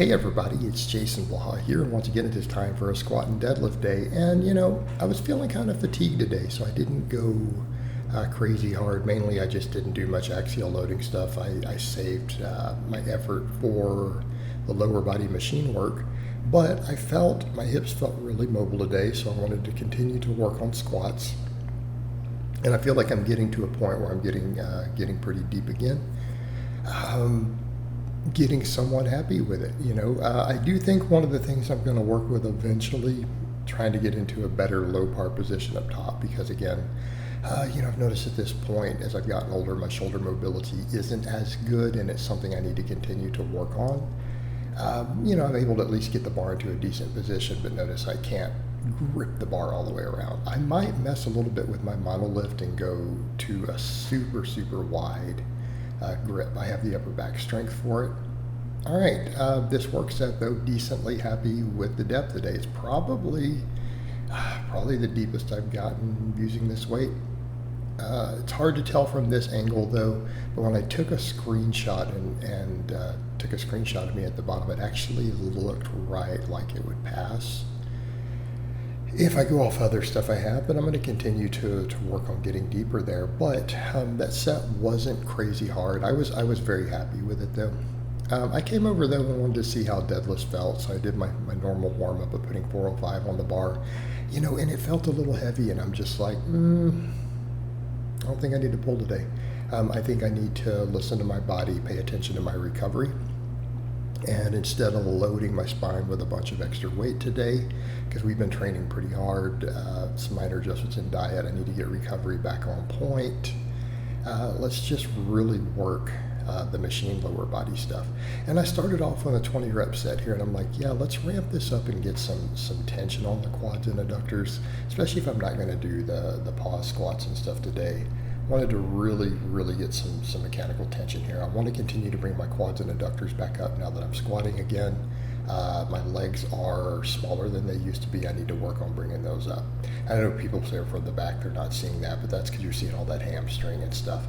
Hey everybody, it's Jason Blaha here, and once again it is time for a squat and deadlift day. And I was feeling kind of fatigued today, so I didn't go crazy hard. Mainly, I just didn't do much axial loading stuff. I saved my effort for the lower body machine work, but my hips felt really mobile today, so I wanted to continue to work on squats. And I feel like I'm getting to a point where I'm getting pretty deep again. Getting somewhat happy with it. I do think one of the things I'm going to work with eventually, trying to get into a better low par position up top, because again, I've noticed at this point, as I've gotten older, my shoulder mobility isn't as good, and it's something I need to continue to work on. I'm able to at least get the bar into a decent position, but notice I can't grip the bar all the way around. I might mess a little bit with my monolift and go to a super, super wide grip. I have the upper back strength for it. All right, this work set though, decently happy with the depth today. It's probably the deepest I've gotten using this weight. It's hard to tell from this angle though, but when I took a screenshot and took a screenshot of me at the bottom, it actually looked right like it would pass. If I go off other stuff I have, but I'm going to continue to work on getting deeper there. But that set wasn't crazy hard. I was very happy with it though. I came over though and wanted to see how deadlifts felt, so I did my normal warm up of putting 405 on the bar, and it felt a little heavy, and I'm just like, I don't think I need to pull today. I think I need to listen to my body, pay attention to my recovery. And instead of loading my spine with a bunch of extra weight today, because we've been training pretty hard, some minor adjustments in diet, I need to get recovery back on point. Let's just really work the machine lower body stuff. And I started off on a 20 rep set here, and I'm like, yeah, let's ramp this up and get some tension on the quads and adductors, especially if I'm not going to do the pause squats and stuff today. Wanted to really get some mechanical tension here. I want to continue to bring my quads and adductors back up now that I'm squatting again. My legs are smaller than they used to be. I need to work on bringing those up. I know people say from the back they're not seeing that, but that's because you're seeing all that hamstring and stuff.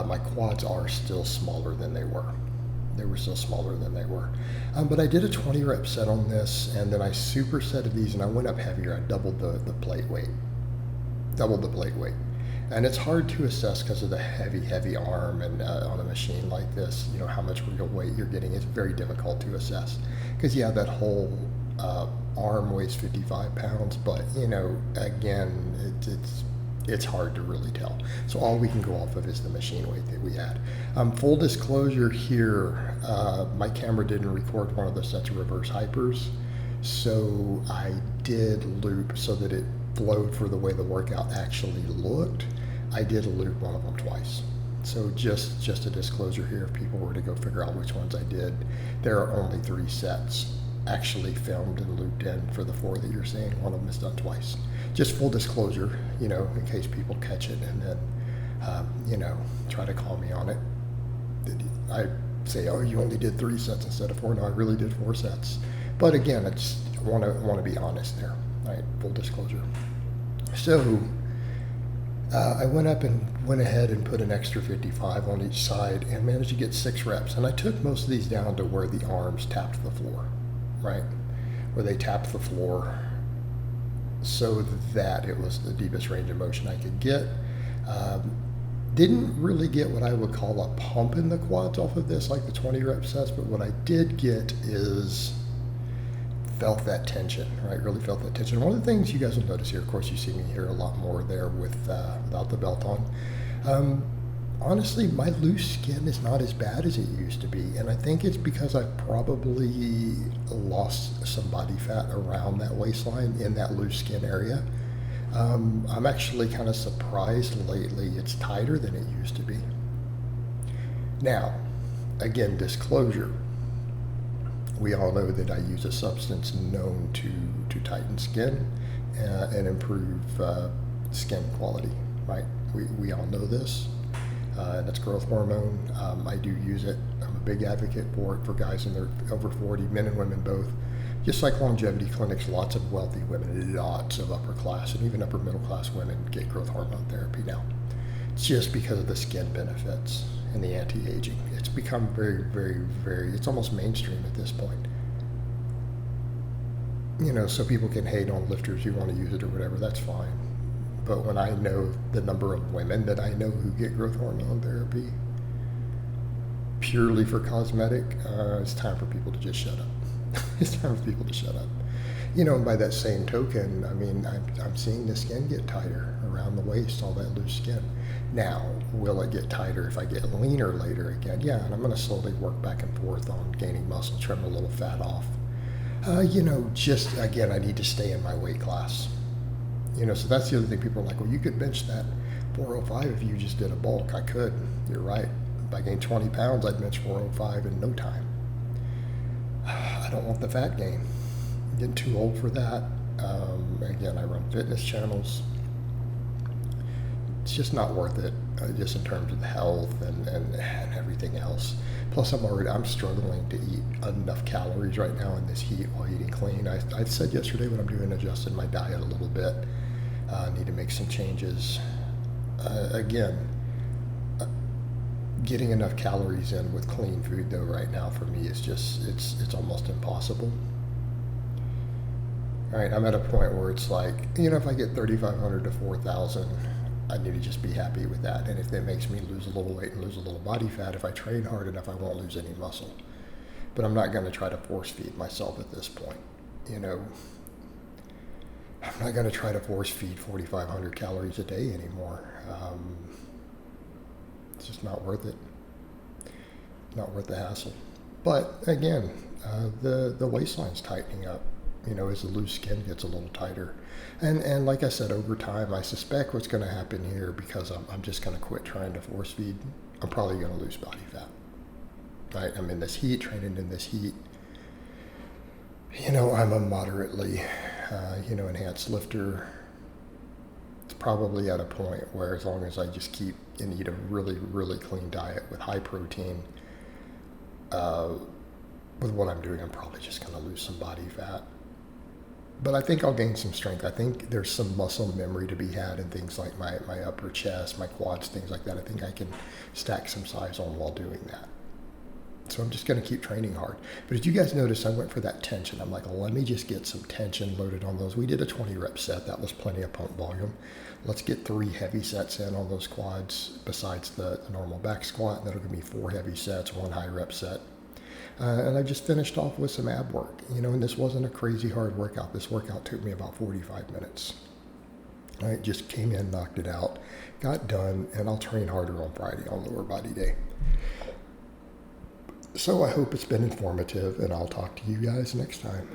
My quads are still smaller than they were. They were still smaller than they were. But I did a 20 rep set on this, and then I supersetted these, and I went up heavier. I doubled the plate weight. And it's hard to assess because of the heavy arm, and on a machine like this, how much real weight you're getting. It's very difficult to assess because that whole arm weighs 55 pounds, but again, it's hard to really tell. So all we can go off of is the machine weight that we had. Full disclosure here, my camera didn't record one of the sets of reverse hypers, so I did loop so that it flowed for the way the workout actually looked. I did loop one of them twice. So just a disclosure here, if people were to go figure out which ones I did, there are only 3 sets actually filmed and looped in for the 4 that you're seeing. One of them is done twice. Just full disclosure, in case people catch it and then, try to call me on it. I say, oh, you only did 3 sets instead of 4. No, I really did 4 sets. But again, I want to be honest there. Right, full disclosure. So I went ahead and put an extra 55 on each side and managed to get 6 reps. And I took most of these down to where the arms tapped the floor, right? Where they tapped the floor so that it was the deepest range of motion I could get. Didn't really get what I would call a pump in the quads off of this, like the 20 rep sets, but what I did get is felt that tension, right? Really felt that tension. One of the things you guys will notice here, of course, you see me here a lot more there without the belt on. Honestly, my loose skin is not as bad as it used to be, and I think it's because I've probably lost some body fat around that waistline in that loose skin area. I'm actually kind of surprised lately it's tighter than it used to be. Now, again, disclosure. We all know that I use a substance known to tighten skin and improve skin quality, right? We all know this, and it's growth hormone. I do use it. I'm a big advocate for it for guys in their over 40, men and women both. Just like longevity clinics, lots of wealthy women, lots of upper class and even upper middle class women get growth hormone therapy now. It's just because of the skin benefits and the anti-aging. It's become very, very, very, it's almost mainstream at this point. So people can hate on lifters who want to use it or whatever, that's fine. But when I know the number of women that I know who get growth hormone therapy purely for cosmetic, it's time for people to just shut up. It's time for people to shut up. And by that same token, I mean, I'm seeing the skin get tighter around the waist, all that loose skin. Now, will it get tighter if I get leaner later again? Yeah, and I'm going to slowly work back and forth on gaining muscle, trim a little fat off. Just again, I need to stay in my weight class. So that's the other thing. People are like, well, you could bench that 405 if you just did a bulk. I could. You're right. If I gained 20 pounds, I'd bench 405 in no time. I don't want the fat gain. I'm getting too old for that. Again, I run fitness channels. It's just not worth it, just in terms of the health and everything else. Plus, I'm struggling to eat enough calories right now in this heat while eating clean. I said yesterday when I'm doing adjusting my diet a little bit. I need to make some changes. Getting enough calories in with clean food though right now for me is just it's almost impossible. All right, I'm at a point where it's like, if I get 3,500 to 4,000, I need to just be happy with that. And if that makes me lose a little weight and lose a little body fat, if I train hard enough, I won't lose any muscle. But I'm not going to try to force feed myself at this point. I'm not going to try to force feed 4,500 calories a day anymore. It's just not worth it. Not worth the hassle. But again, the waistline's tightening up. As the loose skin gets a little tighter. And like I said, over time, I suspect what's going to happen here, because I'm just going to quit trying to force feed, I'm probably going to lose body fat. Right? I'm in this heat, training in this heat. I'm a moderately, enhanced lifter. It's probably at a point where, as long as I just keep and eat a really, really clean diet with high protein, with what I'm doing, I'm probably just going to lose some body fat. But I think I'll gain some strength. I think there's some muscle memory to be had in things like my upper chest, my quads, things like that. I think I can stack some size on while doing that. So I'm just going to keep training hard. But as you guys notice, I went for that tension. I'm like, let me just get some tension loaded on those. We did a 20 rep set. That was plenty of pump volume. Let's get 3 heavy sets in on those quads besides the normal back squat. And that'll give me 4 heavy sets, 1 high rep set. And I just finished off with some ab work, and this wasn't a crazy hard workout. This workout took me about 45 minutes. I just came in, knocked it out, got done, and I'll train harder on Friday on lower body day. So I hope it's been informative, and I'll talk to you guys next time.